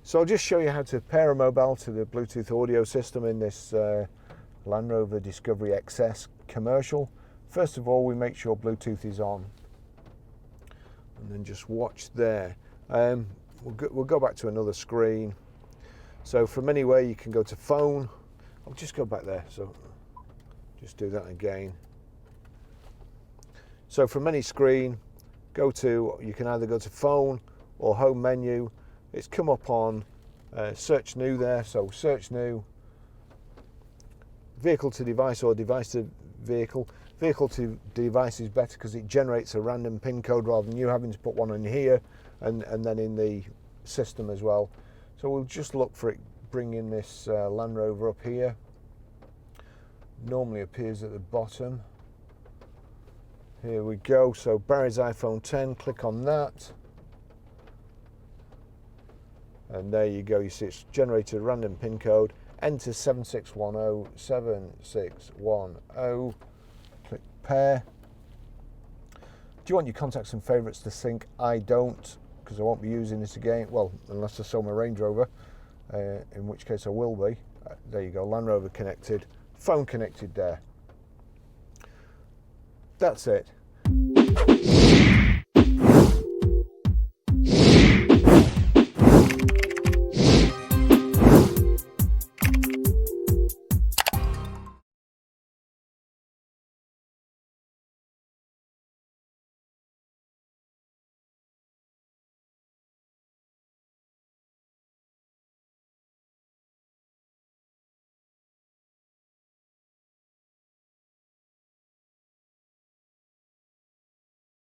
So I'll just show you how to pair a mobile to the Bluetooth audio system in this Land Rover Discovery XS commercial. First of all, we make sure Bluetooth is on, and then just watch there. We'll go back to another screen. So from anywhere you can go to phone. I'll just go back there, so just do that again. So from any screen, you can either go to phone or home menu. It's come up on search new there, so search new, vehicle to device or device to vehicle. Vehicle to device is better because it generates a random PIN code rather than you having to put one in here and then in the system as well. So we'll just look for it, bring in this Land Rover up here. Normally appears at the bottom. Here we go, so Barry's iPhone 10, click on that. And there you go, you see it's generated a random PIN code. Enter 7610, 7610, click pair. Do you want your contacts and favourites to sync? I don't, because I won't be using this again, well, unless I sell my Range Rover, in which case I will be. There you go, Land Rover connected, phone connected there. That's it.